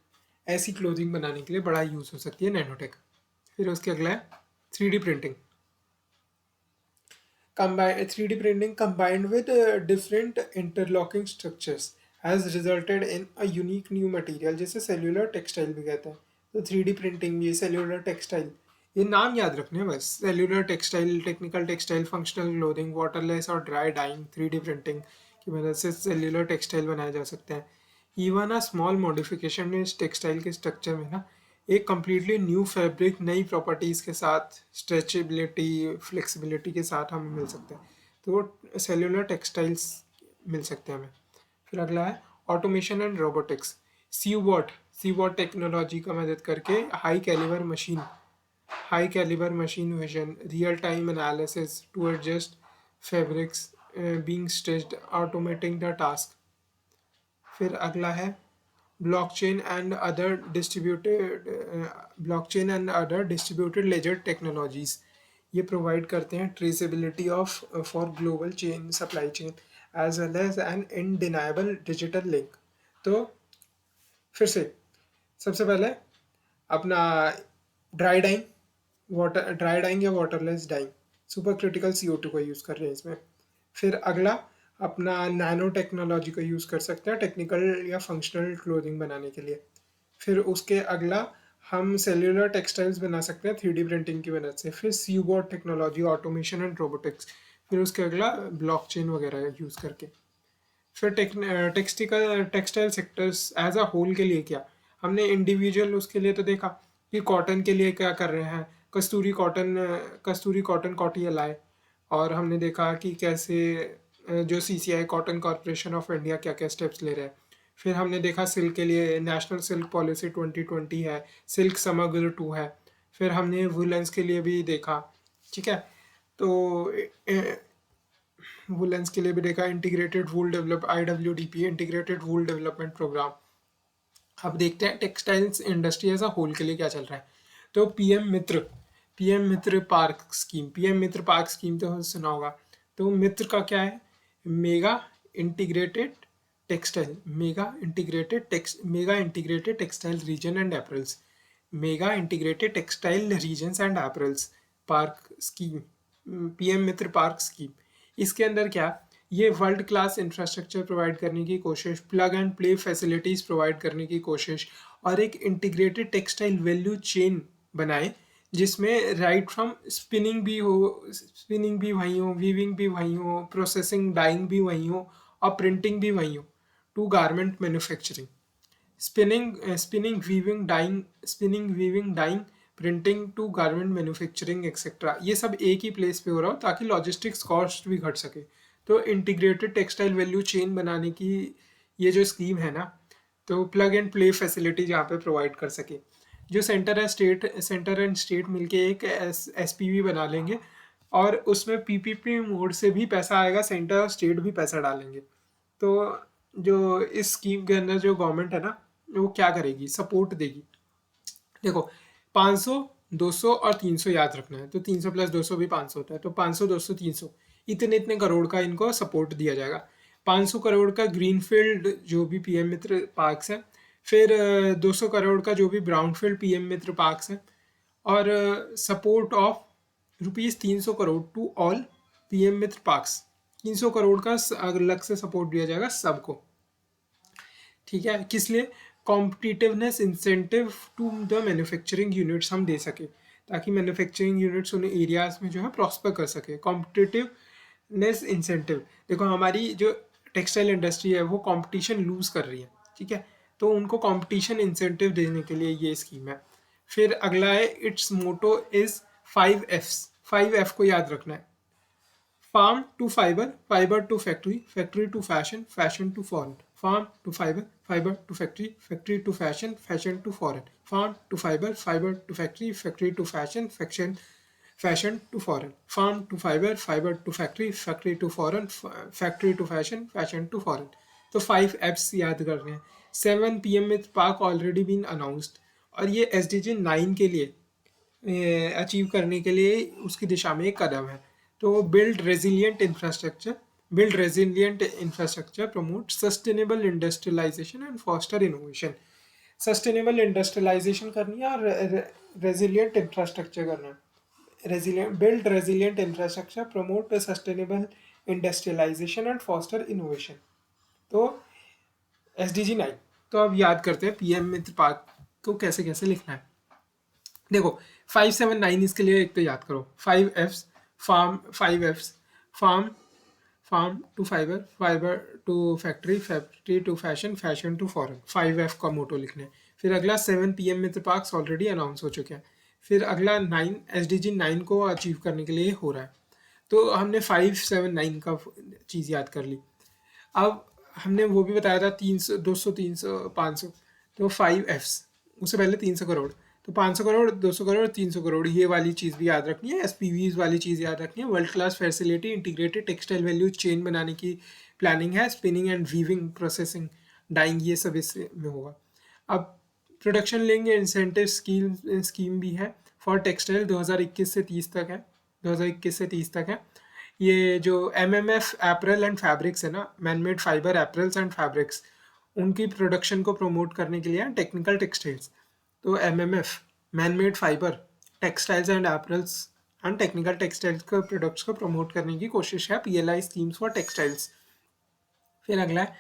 ऐसी क्लोथिंग बनाने के लिए बड़ा यूज़ हो सकती है नैनोटेक। फिर उसके अगला है 3D printing. 3D printing combined with different interlocking structures has resulted in a unique new material, जिसे सेल्यूलर टेक्सटाइल भी कहते हैं। तो 3D प्रिंटिंग, ये सेल्यूलर टेक्सटाइल, ये नाम याद रखने हैं बस। Cellular textile, technical textile, functional clothing, waterless और ड्राई डाइंग, 3D प्रिंटिंग की मदद से सेल्यूलर टेक्सटाइल बनाए जा सकते हैं। इवन अ स्मॉल मॉडिफिकेशन इस टेक्सटाइल के स्ट्रक्चर में ना, एक कम्प्लीटली न्यू फैब्रिक नई प्रॉपर्टीज़ के साथ, स्ट्रेचेबिलिटी, फ्लेक्सिबिलिटी के साथ हमें मिल सकते हैं। तो वो सेल्यूलर टेक्सटाइल्स मिल सकते हैं हमें। फिर अगला है ऑटोमेशन एंड रोबोटिक्स। सी वॉट टेक्नोलॉजी का मदद करके high calibre machine vision, real time analysis to adjust fabrics being stitched, automating the task. फिर अगला है blockchain and other distributed ledger technologies. ये प्रोवाइड करते हैं traceability of for global chain, supply chain, as well as an undeniable digital link. तो फिर से सबसे पहले अपना ड्राई डाइंग या waterless dyeing, super critical CO2 का यूज़ कर रहे हैं इसमें। फिर अगला अपना नैनो टेक्नोलॉजी का यूज़ कर सकते हैं टेक्निकल या फंक्शनल क्लोथिंग बनाने के लिए। फिर उसके अगला हम सेल्यूलर टेक्सटाइल्स बना सकते हैं 3D प्रिंटिंग की मदद से। फिर सीबॉट टेक्नोलॉजी, ऑटोमेशन एंड रोबोटिक्स। फिर उसके अगला ब्लॉकचेन वगैरह यूज़ करके। फिर textile sectors as a whole के लिए क्या, हमने इंडिविजुअल उसके लिए तो देखा कि कॉटन के लिए क्या कर रहे हैं, कस्तूरी कॉटन कॉटियालाई, और हमने देखा कि कैसे जो CCI cotton corporation of India क्या क्या स्टेप्स ले रहे हैं। फिर हमने देखा सिल्क के लिए नेशनल सिल्क पॉलिसी 2020 है, सिल्क समग्र 2 है। फिर हमने वुलेंस के लिए भी देखा, ठीक है। तो वुलेंस के लिए भी देखा integrated wool develop IWDP, integrated wool development programme. अब देखते हैं textiles industry as a whole के लिए क्या चल रहा है। तो PM Mitra park scheme, PM Mitra park scheme तो सुना होगा। तो मित्र का क्या है, mega integrated mega integrated textile region and apparels, mega integrated textile regions and apparels park scheme, PM Mitra park scheme. इसके अंदर क्या, ये वर्ल्ड क्लास इंफ्रास्ट्रक्चर प्रोवाइड करने की कोशिश, plug and play facilities provide करने की कोशिश, और एक इंटीग्रेटेड टेक्सटाइल वैल्यू चेन बनाए जिसमें राइट फ्रॉम स्पिनिंग भी वहीं हो, वीविंग भी वहीं हो, प्रोसेसिंग डाइंग भी वहीं हो, और प्रिंटिंग भी वहीं हो, to garment manufacturing, spinning weaving dyeing printing to garment manufacturing etcetera, ये सब एक ही प्लेस पे हो रहा हो ताकि लॉजिस्टिक्स कॉस्ट भी घट सके। तो इंटीग्रेटेड टेक्सटाइल वैल्यू चेन बनाने की ये जो स्कीम है ना, तो प्लग एंड प्ले फैसिलिटी जहाँ पे प्रोवाइड कर सके। जो सेंटर एंड स्टेट मिलके एक SPV बना लेंगे, और उसमें PPP मोड से भी पैसा आएगा, सेंटर और स्टेट भी पैसा डालेंगे। तो जो इस स्कीम के अंदर जो गवर्नमेंट है ना, वो क्या करेगी, सपोर्ट देगी। देखो 500, 200 और 300 याद रखना है। तो 300 प्लस 200 भी 500 होता है। तो 500, 200, 300 इतने करोड़ का इनको सपोर्ट दिया जाएगा। 500 करोड़ का ग्रीनफील्ड जो भी पीएम मित्र पार्क्स है, फिर 200 करोड़ का जो भी ब्राउनफील्ड पीएम मित्र पार्क्स है, और support of ₹300 crore to all PM Mitra parks. 300 crore का अलग से सपोर्ट दिया जाएगा सबको, ठीक है। किस लिए, competitiveness incentive to the manufacturing units हम दे सके, ताकि मैन्युफैक्चरिंग यूनिट्स उन एरियाज में जो है प्रॉस्पर कर सके। कॉम्पिटिटिवनेस इंसेंटिव, देखो हमारी जो टेक्सटाइल इंडस्ट्री है वो कंपटीशन लूज कर रही है, ठीक है। तो उनको कंपटीशन इंसेंटिव देने के लिए ये स्कीम है। फिर अगला है, it's motto is 5Fs, 5F को याद रखना है। Farm to fiber, fiber to factory, factory to fashion, fashion to foreign. Farm to fiber, fiber to factory, factory to fashion, fashion to foreign. Farm to fiber, fiber to factory, factory to fashion, fashion to foreign. Farm to fiber, fiber to factory, factory to foreign, factory to fashion, fashion to foreign. तो 5 apps याद करने हैं। 7 PM में park already been announced, और ये SDG 9 के लिए achieve करने के लिए उसकी दिशा में एक कदम है। तो build resilient infrastructure, promote sustainable industrialisation and foster innovation. Sustainable industrialisation करनी है और रेजिलियंट इंफ्रास्ट्रक्चर करना है। Build resilient infrastructure, promote sustainable industrialisation and foster innovation. तो SDG 9। तो अब याद करते हैं पीएम मित्र पार्क को कैसे कैसे लिखना है। देखो 579 इसके लिए एक तो याद करो, 5Fs, farm to fibre, fibre to factory, factory to fashion, fashion to foreign, 5F का मोटो लिखना है। फिर अगला 7 PM Mitra parks already announce हो चुके हैं। फिर अगला 9 SDG 9 को अचीव करने के लिए हो रहा है। तो हमने 579 का चीज़ याद कर ली। अब हमने वो भी बताया था 300, 200, 300, 500। तो 5Fs, उससे पहले 300 करोड़। तो 500 करोड़, 200 करोड़, 300 करोड़, ये वाली चीज़ भी याद रखनी है। SPVs वाली चीज़ याद रखनी है। World class facility, integrated textile value chain बनाने की प्लानिंग है। Spinning and weaving, processing, dyeing, ये सब इसमें होगा। अब प्रोडक्शन लिंक इंसेंटिव स्कीम भी है फॉर टेक्सटाइल, 2021 से 30 तक है। 2021 से 30 तक है। ये जो MMF एपरल एंड फैब्रिक्स है ना, manmade fibre apparels and fabrics, उनकी प्रोडक्शन को प्रमोट करने के लिए टेक्निकल टेक्सटाइल्स। तो MMF, manmade fibre textiles and apparels and technical textiles के प्रोडक्ट्स को प्रमोट करने की कोशिश है, PLI स्कीम्स फॉर टेक्सटाइल्स। फिर अगला है,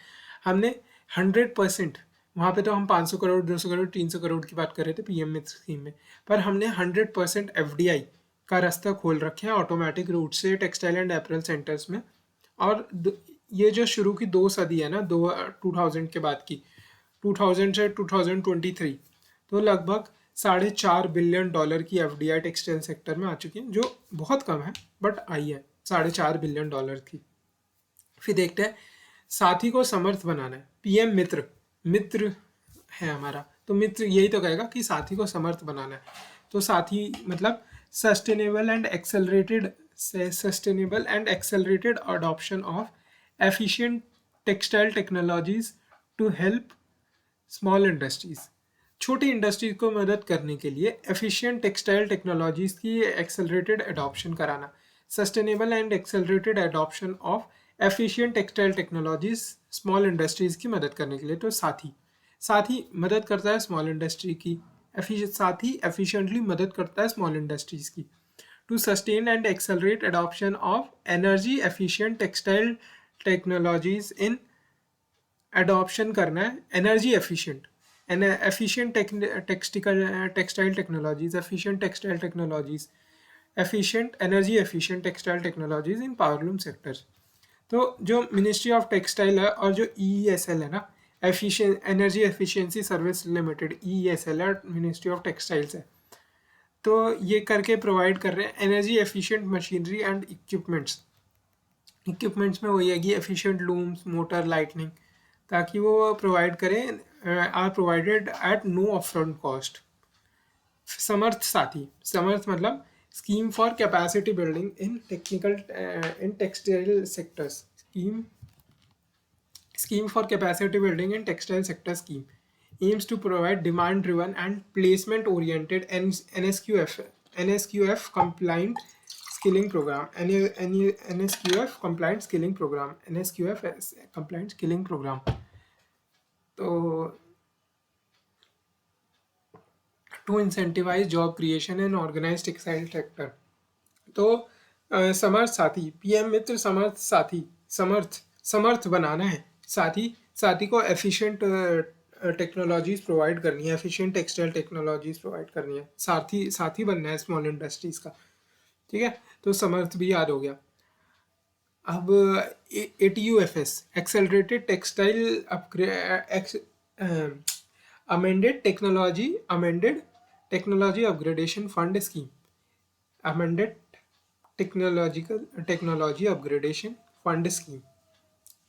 हमने 100%, वहाँ पे तो हम 500 करोड़, 200 करोड़, 300 करोड़ की बात कर रहे थे PM मित्र स्कीम में, पर हमने 100% FDI का रास्ता खोल रखे हैं ऑटोमेटिक रूट से टेक्सटाइल एंड एपरल सेंटर्स में। और ये जो शुरू की 2 सदी है ना, 2000 के बाद की, 2000 से 2023, तो लगभग $4.5 बिलियन की FDI टेक्सटाइल सेक्टर में आ चुकी है, जो बहुत कम है बट आई है। $4.5 बिलियन की। फिर देखते हैं, साथी को समर्थ बनाना है, पीएम मित्र, मित्र है हमारा, तो मित्र यही तो कहेगा कि साथी को समर्थ बनाना है। तो साथी मतलब sustainable and accelerated adoption of efficient textile technologies to help small industries. छोटी इंडस्ट्रीज को मदद करने के लिए एफिशिएंट टेक्सटाइल टेक्नोलॉजीज की एक्सेलरेटेड अडॉप्शन कराना, sustainable and accelerated adoption of efficient textile technologies small industries की मदद करने के लिए। तो साथी मदद करता है स्मॉल इंडस्ट्री की, साथी एफिशिएंटली मदद करता है स्मॉल इंडस्ट्रीज की। To sustain and accelerate adoption of energy efficient textile technologies in adoption करना है energy efficient textile technologies, energy efficient textile technologies in powerloom sectors. तो जो मिनिस्ट्री ऑफ टेक्सटाइल है और जो EESL है ना, energy efficiency service limited, EESL है, मिनिस्ट्री ऑफ टेक्सटाइल्स है, तो ये करके प्रोवाइड कर रहे हैं energy efficient machinery and equipments में वही है कि एफिशिएंट लूम्स, मोटर, लाइटनिंग, ताकि वो प्रोवाइड करें, are provided at no upfront cost. Samarth मतलब scheme for capacity building in textile sectors, scheme for capacity building in textile sector scheme aims to provide demand driven and placement oriented NSQF compliant skilling program, NSQF compliant skilling program, NSQF compliant skilling program। तो to incentivize job creation and organized textile sector। तो समर्थ साथी, PM मित्र समर्थ साथी, समर्थ बनाना है साथी को efficient technologies provide करनी है, efficient textile technologies provide करनी है, साथी बनना है स्मॉल इंडस्ट्रीज का। ठीक है, तो समर्थ भी याद हो गया। अब ATUFS accelerated textile amended technology upgradation fund scheme, amended technology upgradation fund scheme.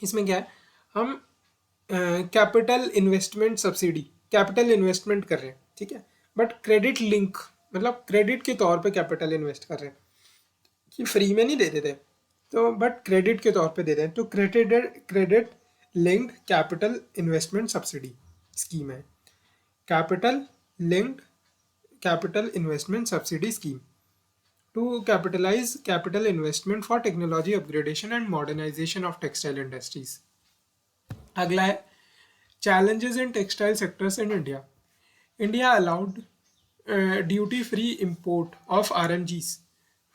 इसमें क्या है, हम capital investment subsidy, capital investment कर रहे हैं, ठीक है, बट क्रेडिट लिंक मतलब क्रेडिट के तौर पे कैपिटल इन्वेस्ट कर रहे हैं, कि फ्री में नहीं दे देते, तो बट क्रेडिट के तौर पे दे दें, तो credit linked capital investment subsidy scheme है, capital linked capital investment subsidy scheme to capitalize capital investment for technology upgradation and modernization of textile industries। अगला है challenges in textile sectors in India। India allowed duty free import of RMGs,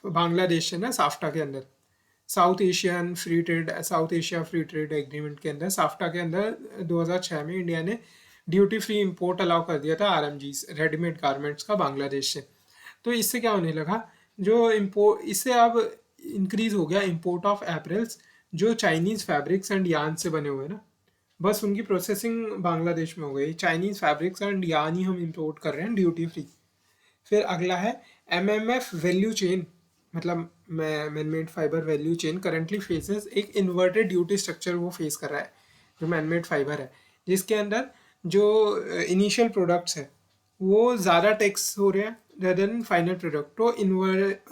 Bangladesh है ना SAFTA के अंदर, south Asia free trade agreement के अंदर, SAFTA के अंदर 2006 में इंडिया ने ड्यूटी फ्री इंपोर्ट अलाउ कर दिया था RMGs, रेडीमेड गारमेंट्स का, बांग्लादेश से। तो इससे क्या होने लगा, जो इससे अब इंक्रीज हो गया इंपोर्ट ऑफ एपरल्स जो चाइनीज़ फैब्रिक्स एंड यान से बने हुए हैं ना, बस उनकी प्रोसेसिंग बांग्लादेश में हो गई, चाइनीज़ फैब्रिक्स एंड यान ही हम इंपोर्ट कर रहे हैं ड्यूटी फ्री। फिर अगला है MMF वैल्यू चेन, मतलब manmade fibre value chain currently faces एक इन्वर्टेड ड्यूटी स्ट्रक्चर वो फेस कर रहा है, जो मैनमेड फाइबर है, जिसके अंदर जो इनिशियल प्रोडक्ट्स है वो ज़्यादा टैक्स हो रहे हैं rather than final product। तो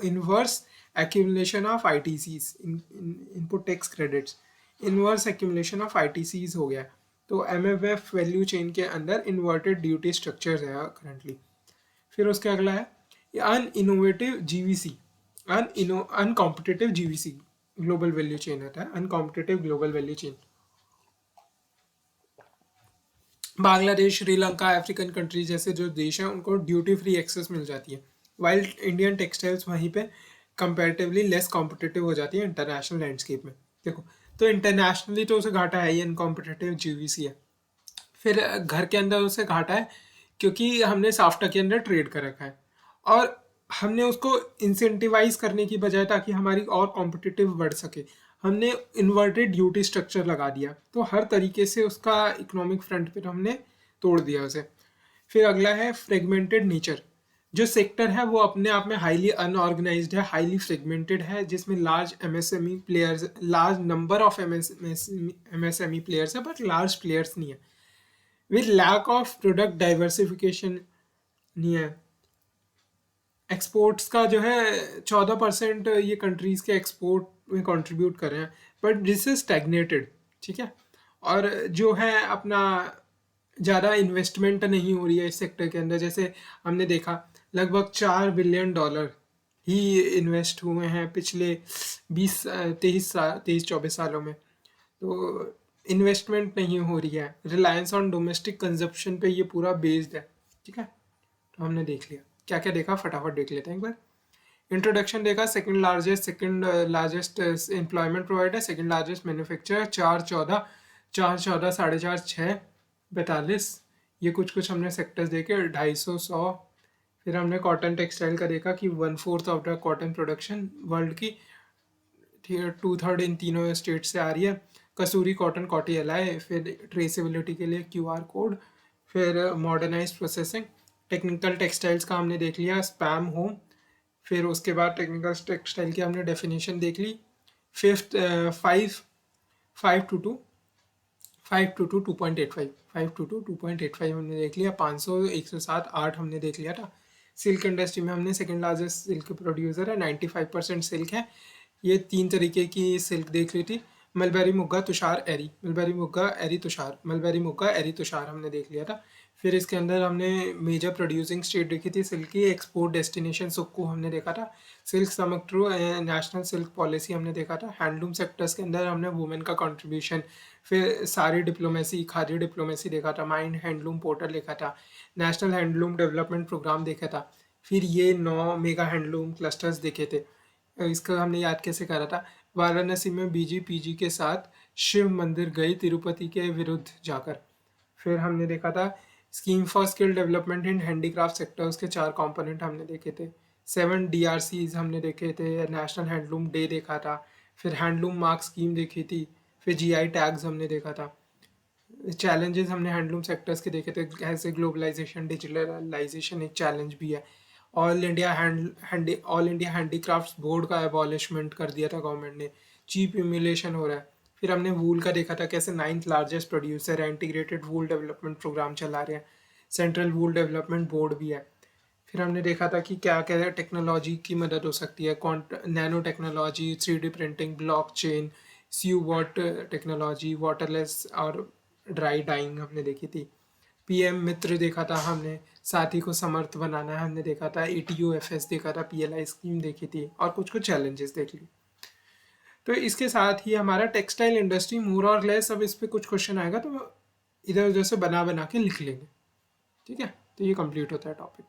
inverse accumulation of ITCs, input tax credits, inverse accumulation of ITCs हो गया। तो MFF वैल्यू चेन के अंदर इन्वर्टेड ड्यूटी स्ट्रक्चर्स है करंटली। फिर उसके अगला है अनइनोवेटिव GVC, uncompetitive GVC global value chain आता है, uncompetitive global value chain. Bangladesh, Sri Lanka, African countries जैसे जो देश हैं उनको ड्यूटी फ्री एक्सेस मिल जाती है, वाइल इंडियन टेक्सटाइल्स वहीं पे कंपैरेटिवली लेस कॉम्पिटिटिव हो जाती है इंटरनेशनल लैंडस्केप में। देखो, तो इंटरनेशनली तो उसे घाटा है ही, अनकॉम्पिटिटिव GVC है। फिर घर के अंदर उसे घाटा है क्योंकि हमने साफ्टा के अंदर ट्रेड कर रखा है, और हमने उसको इंसेंटिवाइज करने की बजाय ताकि हमारी और कॉम्पिटिटिव बढ़ सके, हमने इन्वर्टेड ड्यूटी स्ट्रक्चर लगा दिया, तो हर तरीके से उसका इकोनॉमिक फ्रंट पे हमने तोड़ दिया उसे। फिर अगला है फ्रेगमेंटेड नेचर, जो सेक्टर है वो अपने आप में हाईली अनऑर्गेनाइज्ड है, हाईली फ्रेगमेंटेड है, जिसमें large MSME players, large number of MSME players है, बट लार्ज प्लेयर्स नहीं है, with lack of product diversification नहीं है। एक्सपोर्ट्स का जो है 14% ये कंट्रीज़ के एक्सपोर्ट में कंट्रीब्यूट कर रहे हैं, बट दिस इज स्टैग्नेटेड, ठीक है। और जो है अपना ज़्यादा इन्वेस्टमेंट नहीं हो रही है इस सेक्टर के अंदर। जैसे हमने देखा लगभग $4 बिलियन ही इन्वेस्ट हुए हैं पिछले 23-24 सालों में। तो इन्वेस्टमेंट नहीं हो रही है, रिलायंस ऑन डोमेस्टिक कंजप्शन पे ये पूरा बेस्ड है, ठीक है। तो हमने देख लिया, क्या क्या देखा फटाफट देख लेते हैं एक बार। इंट्रोडक्शन देखा, second largest employment provider, second largest manufacturer, 4-14, 4-14, 4.5, 6, 42, ये कुछ हमने सेक्टर्स देखे, 250, 100। फिर हमने कॉटन टेक्सटाइल का देखा कि 1/4 of the cotton production world की 2/3 इन तीनों स्टेट से आ रही है। कसूरी कॉटन कॉटी एलाई, फिर ट्रेसेबिलिटी के लिए QR कोड, फिर मॉडर्नाइज प्रोसेसिंग। टेक्निकल टेक्सटाइल्स का हमने देख लिया, स्पैम होम। फिर उसके बाद टेक्निकल टेक्सटाइल की हमने डेफिनेशन देख ली। फिफ्थ 5 टू 2.85, 5 to 2.85 हमने देख लिया। 500, 107, 8 हमने देख लिया था। सिल्क इंडस्ट्री में हमने सेकंड लार्जेस्ट सिल्क प्रोड्यूसर है, 95% सिल्क है। ये 3 तरीके की सिल्क देख ली थी, mulberry, muga, tussar, eri. Mulberry, मुग्गा, eri, Tushar, mulberry, मुग्गा, eri, Tushar हमने देख लिया था। फिर इसके अंदर हमने मेजर प्रोड्यूसिंग स्टेट देखी थी सिल्क की, एक्सपोर्ट डेस्टिनेशन सुक्कू हमने देखा था, सिल्क समग्र नेशनल सिल्क पॉलिसी हमने देखा था। हैंडलूम सेक्टर्स के अंदर हमने वुमेन का कंट्रीब्यूशन, फिर सारी डिप्लोमेसी, खादी डिप्लोमेसी देखा था, माइंड हैंडलूम पोर्टल देखा था, नेशनल हैंडलूम डेवलपमेंट प्रोग्राम देखा था। फिर ये 9 मेगा हैंडलूम क्लस्टर्स देखे थे। इसका हमने याद कैसे करा था, वाराणसी में BGPG के साथ शिव मंदिर गई तिरुपति के विरुद्ध जाकर। फिर हमने देखा था scheme for skill development in handicraft sector, उसके 4 कंपोनेंट हमने देखे थे। 7 DRCs हमने देखे थे, नेशनल हैंडलूम डे देखा था, फिर हैंडलूम मार्क स्कीम देखी थी, फिर GI टैग्स हमने देखा था। चैलेंजेस हमने हैंडलूम सेक्टर्स के देखे थे, ऐसे ग्लोबलाइजेशन, डिजिटलाइजेशन एक चैलेंज भी है। ऑल इंडिया हैंडीक्राफ्ट्स बोर्ड का एबॉलिशमेंट कर दिया था गवर्नमेंट ने, चीप इम्यूलेशन हो रहा है। फिर हमने वूल का देखा था, कैसे 9th लार्जेस्ट प्रोड्यूसर है, इंटीग्रेटेड वूल डेवलपमेंट प्रोग्राम चला रहे हैं, सेंट्रल वूल डेवलपमेंट बोर्ड भी है। फिर हमने देखा था कि क्या क्या टेक्नोलॉजी की मदद हो सकती है, nano technology, 3D printing, blockchain, सीवॉट टेक्नोलॉजी, वाटरलेस और ड्राई डाइंग हमने देखी थी। PM मित्र देखा था हमने, साथी को समर्थ बनाना है हमने देखा था, ATUFS देखा था, PLI स्कीम देखी थी, और कुछ चैलेंजेस देख ली। तो इसके साथ ही हमारा टेक्सटाइल इंडस्ट्री मोर और लेस, अब इस पर कुछ क्वेश्चन आएगा तो इधर उधर से बना बना के लिख लेंगे, ठीक है। तो ये कंप्लीट होता है टॉपिक।